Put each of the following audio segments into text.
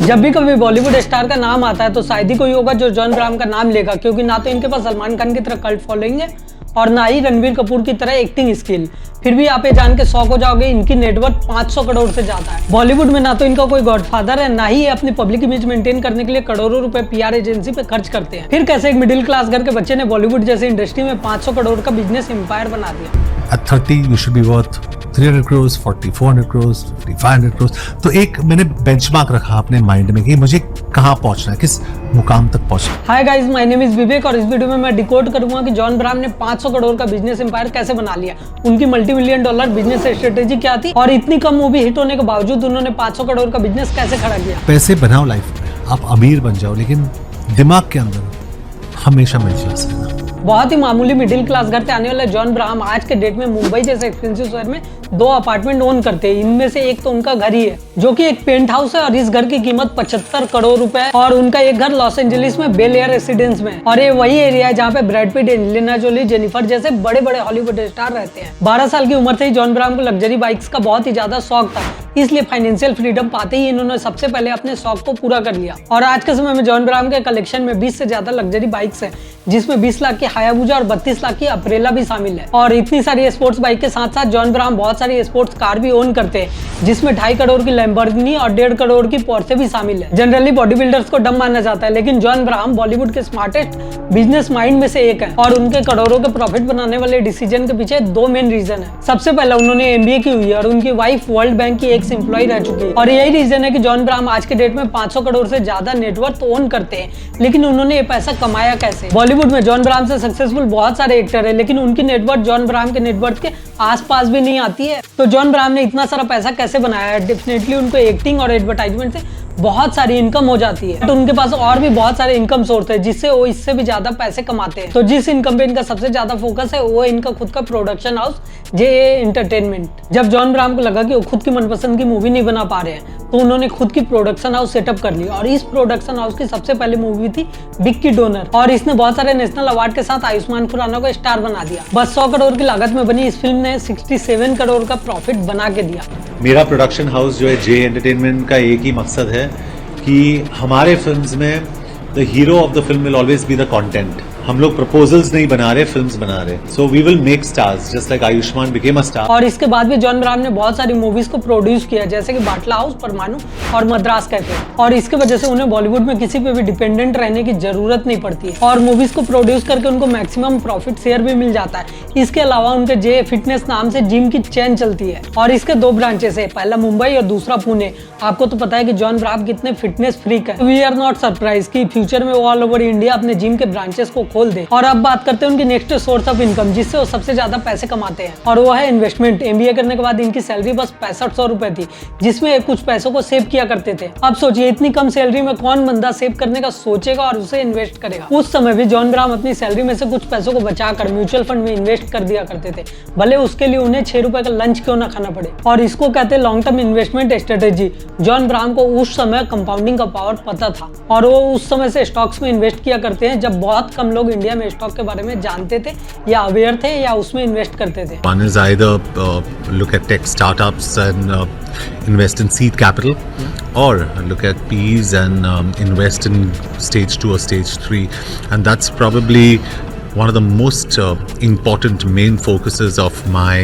जब भी कभी बॉलीवुड स्टार का नाम आता है तो शायद ही कोई होगा जो जॉन अब्राहम का नाम लेगा, क्योंकि ना तो इनके पास सलमान खान की तरह कल्ट फॉलोइंग है और ना ही रणबीर कपूर की तरह एक्टिंग स्किल। फिर भी आप ये जान के शॉक हो जाओगे, इनकी नेटवर्थ 500 करोड़ से ज्यादा है। बॉलीवुड में ना तो इनका कोई गॉडफादर है, ना ही ये अपनी पब्लिक इमेज मेंटेन करने के लिए करोड़ों रुपए पीआर एजेंसी पे खर्च करते हैं। फिर कैसे एक मिडिल क्लास घर के बच्चे ने बॉलीवुड जैसी इंडस्ट्री में 500 करोड़ का बिजनेस एम्पायर बना दिया। At 30 you should be worth 300 crores, 40, 400 crores, 50, 500 crores। तो एक मैंने बेंचमार्क रखा अपने माइंड में कि मुझे कहाँ पहुंचना है, किस मुकाम तक पहुंचना है। Hi guys, my name is Vivek और इस वीडियो में मैं डिकोड करूंगा कि जॉन अब्राहम ने 500 करोड़ का बिजनेस एम्पायर कैसे बना लिया, उनकी मल्टी-मिलियन डॉलर बिजनेस स्ट्रेटेजी क्या थी और इतनी कम मूवी हिट होने के बावजूद उन्होंने 500 करोड़ का बिजनेस कैसे खड़ा किया। पैसे बनाओ लाइफ में, आप अमीर बन जाओ, लेकिन दिमाग के अंदर हमेशा मिडल रहना। बहुत ही मामूली मिडिल क्लास घर से आने वाले जॉन अब्राहम आज के डेट में मुंबई जैसे एक्सपेंसिव शहर में 2 अपार्टमेंट ओन करते हैं। इनमें से एक तो उनका घर ही है जो कि एक पेंट हाउस है और इस घर की कीमत 75 करोड़ रुपए है और उनका एक घर लॉस एंजलिस में बेल एयर रेसिडेंस में और ये वही एरिया है जहाँ पे Brad Pitt, Angelina Jolie, Jennifer जैसे बड़े बड़े हॉलीवुड स्टार रहते हैं। 12 साल की उम्र से ही जॉन अब्राहम को लग्जरी बाइक्स का बहुत ही ज्यादा शौक था, इसलिए फाइनेंशियल फ्रीडम पाते ही इन्होंने सबसे पहले अपने शौक को पूरा कर लिया। और आज के समय में जॉन अब्राहम के कलेक्शन में 20 से ज्यादा लग्जरी बाइक्स है, जिसमें 20 लाख की हायाबुसा और 32 लाख की अप्रेला भी शामिल है। और इतनी सारी स्पोर्ट्स बाइक के साथ साथ जॉन अब्राहम बहुत सारी स्पोर्ट्स कार भी ओन करते हैं, जिसमें 2.5 करोड़ की लैम्बोर्गिनी और 1.5 करोड़ की पोर्शे भी शामिल है। जनरली बॉडी बिल्डर्स को डम माना जाता है, लेकिन जॉन अब्राहम बॉलीवुड के स्मार्टेस्ट बिजनेस माइंड में से एक है और उनके करोड़ों के प्रॉफिट बनाने वाले डिसीजन के पीछे 2 मेन रीजन है। सबसे पहले उन्होंने एमबीए की हुई है और उनकी वाइफ वर्ल्ड बैंक की एक्स एम्प्लॉय रह चुकी है और यही रीजन है कि जॉन अब्राहम आज के डेट में 500 करोड़ से ज्यादा नेटवर्थ ओन करते हैं। लेकिन उन्होंने ये पैसा कमाया कैसे? बॉलीवुड में जॉन अब्राहम से सक्सेसफुल बहुत सारे एक्टर है, लेकिन उनकी नेटवर्थ जॉन अब्राहम के नेटवर्थ के आसपास भी नहीं आती है। तो जॉन अब्राहम ने इतना सारा पैसा कैसे बनाया है? डेफिनेटली उनको एक्टिंग और एडवर्टाइजमेंट से बहुत सारी इनकम हो जाती है, तो उनके पास और भी बहुत सारे इनकम सोर्स है जिससे वो इससे भी ज्यादा पैसे कमाते हैं। तो जिस इनकम पे इनका सबसे ज्यादा फोकस है वो इनका खुद का प्रोडक्शन हाउस जेए एंटरटेनमेंट। जब जॉन अब्राहम को लगा कि वो खुद की मनपसंद की मूवी नहीं बना पा रहे हैं तो उन्होंने खुद की प्रोडक्शन हाउस सेटअप कर ली और इस प्रोडक्शन हाउस की सबसे पहली मूवी थी बिग की डोनर और इसने बहुत सारे नेशनल अवार्ड के साथ आयुष्मान खुराना को स्टार बना दिया। बस 100 करोड़ की लागत में बनी इस फिल्म ने 67 करोड़ का प्रॉफिट बना के दिया। मेरा प्रोडक्शन हाउस जो है जे एंटरटेनमेंट का एक ही मकसद है कि हमारे फिल्म्स में the hero of the film will always be the content. हम लोग प्रपोजल्स नहीं बना रहे, फिल्म्स बना रहे। So we will make stars just like Ayushmann became a star. और इसके बाद भी जॉन अब्राहम ने बहुत सारी मूवीज को प्रोड्यूस किया, जैसे कि बाटला हाउस, परमाणु और मद्रास कैफे, और इसके वजह से उन्हें बॉलीवुड में किसी पे भी डिपेंडेंट रहने की जरूरत नहीं पड़ती है और मूवीज को प्रोड्यूस करके उनको मैक्सिमम प्रॉफिट शेयर भी मिल जाता है। इसके अलावा उनके जे फिटनेस नाम से जिम की चेन चलती है और इसके 2 ब्रांचेस है, पहला मुंबई और दूसरा पुणे। आपको तो पता है कि जॉन अब्राहम कितने फिटनेस फ्रीक है। वी आर नॉट सरप्राइज कि फ्यूचर में वो ऑल ओवर इंडिया अपने जिम के ब्रांचेस को खोल दे। और अब बात करते हैं उनकी नेक्स्ट सोर्स ऑफ इनकम जिससे वो सबसे ज्यादा पैसे कमाते हैं और वो है इन्वेस्टमेंट। एमबीए करने के बाद इनकी सैलरी बस 6500 रुपए थी, जिसमें कुछ पैसों को सेव किया करते थे। अब सोचिए इतनी कम सैलरी में कौन बंदा सेव करने का सोचेगा और उसे इन्वेस्ट करेगा। उस समय भी जॉन अब्राहम अपनी सैलरी में से कुछ पैसों को बचाकर म्यूचुअल फंड में इन्वेस्ट कर दिया करते थे, भले उसके लिए उन्हें 6 रुपए का लंच क्यों ना खाना पड़े। और इसको कहते हैं long term investment strategy. John Abraham को उस समय कंपाउंडिंग का पावर पता था और वो उस समय से स्टॉक्स में इन्वेस्ट किया करते हैं जब बहुत कम लोग इंडिया में स्टॉक के बारे में जानते थे या अवेयर थे या उसमें इन्वेस्ट करते थे। One is either look at tech startups and invest in seed capital, or look at PEs and invest in stage 2 or stage 3, and that's probably one of the most important main focuses of my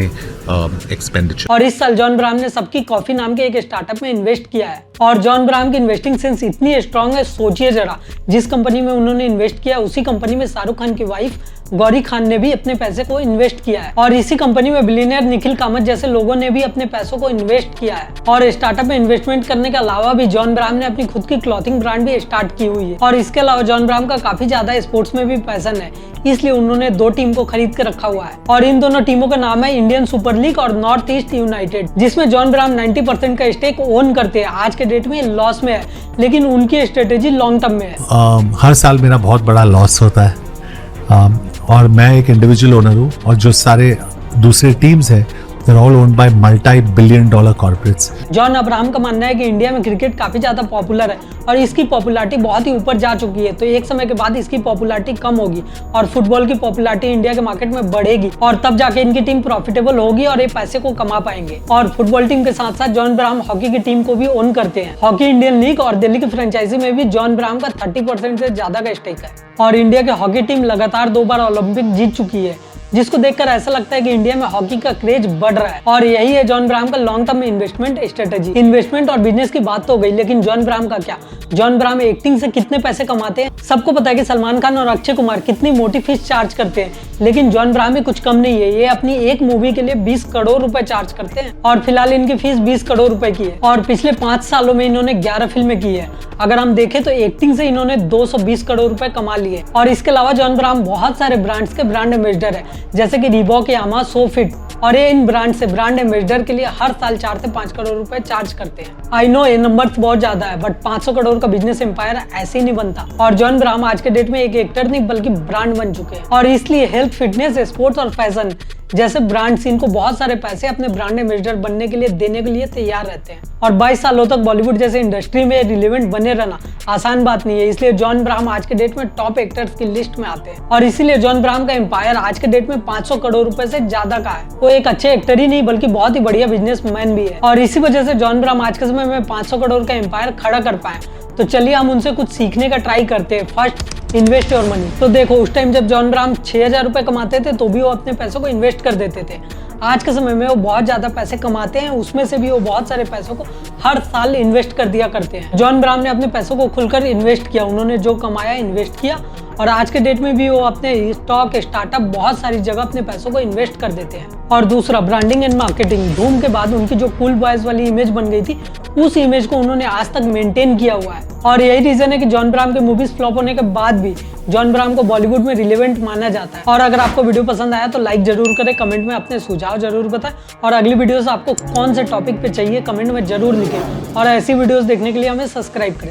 expenditure. और इस साल John Abraham ने सबकी coffee नाम के एक startup में invest किया है और जॉन अब्राहम की इन्वेस्टिंग सेंस इतनी स्ट्रांग है, सोचिए जरा जिस कंपनी में उन्होंने इन्वेस्ट किया उसी कंपनी में शाहरुख खान की वाइफ गौरी खान ने भी अपने पैसे को इन्वेस्ट किया है और इसी कंपनी में बिलियनियर निखिल कामत जैसे लोगों ने भी अपने पैसों को इन्वेस्ट किया है। और स्टार्टअप में इन्वेस्टमेंट करने के अलावा भी जॉन अब्राहम ने अपनी खुद की क्लॉथिंग ब्रांड भी स्टार्ट की हुई है और इसके अलावा जॉन अब्राहम का काफी ज्यादा स्पोर्ट्स में भी पैशन है, इसलिए उन्होंने 2 टीम को खरीद के रखा हुआ है और इन दोनों टीमों का नाम है इंडियन सुपर लीग और नॉर्थ ईस्ट यूनाइटेड, जिसमें जॉन अब्राहम 90% का स्टेक ओन करते हैं। आज के डेट में लॉस में है, लेकिन उनकी स्ट्रेटेजी लॉन्ग टर्म में है। हर साल मेरा बहुत बड़ा लॉस होता है और मैं एक इंडिविजुअल ओनर हूँ और जो सारे दूसरे टीम्स हैं They're all owned by multi-billion-dollar corporates. John Abraham का मानना है कि इंडिया में क्रिकेट काफी ज्यादा पॉपुलर है और इसकी पॉपुलैरिटी बहुत ही ऊपर जा चुकी है, तो एक समय के बाद इसकी पॉपुलैरिटी कम होगी और फुटबॉल की पॉपुलैरिटी इंडिया के मार्केट में बढ़ेगी और तब जाके इनकी टीम प्रॉफिटेबल होगी और ये पैसे को कमा पाएंगे। और फुटबॉल टीम के साथ साथ जॉन अब्राहम हॉकी की टीम को भी ओन करते हैं। हॉकी इंडियन लीग और दिल्ली की फ्रेंचाइजी में भी जॉन अब्राहम का 30% से ज्यादा का स्टेक है और इंडिया की हॉकी टीम लगातार 2 बार ओलंपिक जीत चुकी है, जिसको देखकर ऐसा लगता है कि इंडिया में हॉकी का क्रेज बढ़ रहा है और यही है जॉन अब्राहम का long term investment strategy. Investment और बिजनेस की बात तो हो गई, लेकिन जॉन अब्राहम का क्या? जॉन अब्राहम एक्टिंग से कितने पैसे कमाते हैं? सबको पता है कि सलमान खान और अक्षय कुमार कितनी मोटी फीस चार्ज करते हैं, लेकिन जॉन अब्राहम भी कुछ कम नहीं है। ये अपनी एक मूवी के लिए 20 करोड़ रुपए चार्ज करते हैं और फिलहाल इनकी फीस 20 करोड़ रुपए की है और पिछले 5 सालों में इन्होंने 11 फिल्में की है। अगर हम देखें तो एक्टिंग से इन्होंने 220 करोड़ रुपए कमा लिए और इसके अलावा जॉन अब्राहम बहुत सारे ब्रांड्स के ब्रांड एम्बेसडर है, जैसे कि रीबॉक, यामा, सोफिट, और ये इन ब्रांड से ब्रांड एम्बेसडर के लिए हर साल 4 से 5 करोड़ रुपए चार्ज करते हैं। आई नो ये नंबर्स बहुत ज्यादा है, बट 500 करोड़ का बिजनेस एम्पायर ऐसे ही नहीं बनता और जॉन अब्राहम आज के डेट में एक एक्टर नहीं बल्कि ब्रांड बन चुके हैं और इसलिए हेल्थ, फिटनेस, स्पोर्ट्स और फैशन जैसे ब्रांड्स इनको बहुत सारे पैसे अपने ब्रांड एम्बेसडर बनने के लिए देने के लिए तैयार रहते हैं और 22 सालों तक बॉलीवुड जैसे इंडस्ट्री में रिलेवेंट बने रहना आसान बात नहीं है। इसलिए जॉन अब्राहम आज के डेट में टॉप एक्टर्स की लिस्ट में आते हैं और इसीलिए जॉन अब्राहम का एम्पायर आज के डेट में 500 करोड़ रुपए से ज्यादा का है। वो एक अच्छे एक्टर ही नहीं बल्कि बहुत ही बढ़िया बिजनेसमैन भी है और इसी वजह से जॉन अब्राहम आज के समय में 500 करोड़ का एम्पायर खड़ा कर पाए। तो चलिए हम उनसे कुछ सीखने का ट्राई करते हैं। First, invest your money. तो देखो, उस टाइम जब जॉन अब्राहम 6000 रुपए कमाते थे तो भी वो अपने पैसों को इन्वेस्ट कर देते थे। आज के समय में वो बहुत ज्यादा पैसे कमाते हैं, उसमें से भी वो बहुत सारे पैसों को हर साल इन्वेस्ट कर दिया करते हैं। जॉन अब्राहम ने अपने पैसों को खुलकर इन्वेस्ट किया, उन्होंने जो कमाया इन्वेस्ट किया और आज के डेट में भी वो अपने स्टॉक, स्टार्टअप बहुत सारी जगह अपने पैसों को इन्वेस्ट कर देते हैं। और दूसरा, ब्रांडिंग एंड मार्केटिंग। धूम के बाद उनकी जो कूल बॉयज वाली इमेज बन गई थी, उस इमेज को उन्होंने आज तक मेंटेन किया हुआ है और यही रीजन है कि जॉन अब्राहम के मूवीज फ्लॉप होने के बाद भी जॉन अब्राहम को बॉलीवुड में रिलेवेंट माना जाता है। और अगर आपको वीडियो पसंद आया तो लाइक जरूर करें, कमेंट में अपने सुझाव जरूर बताएं और अगली वीडियोस आपको कौन से टॉपिक पे चाहिए कमेंट में जरूर लिखें और ऐसी वीडियोस देखने के लिए हमें सब्सक्राइब करें।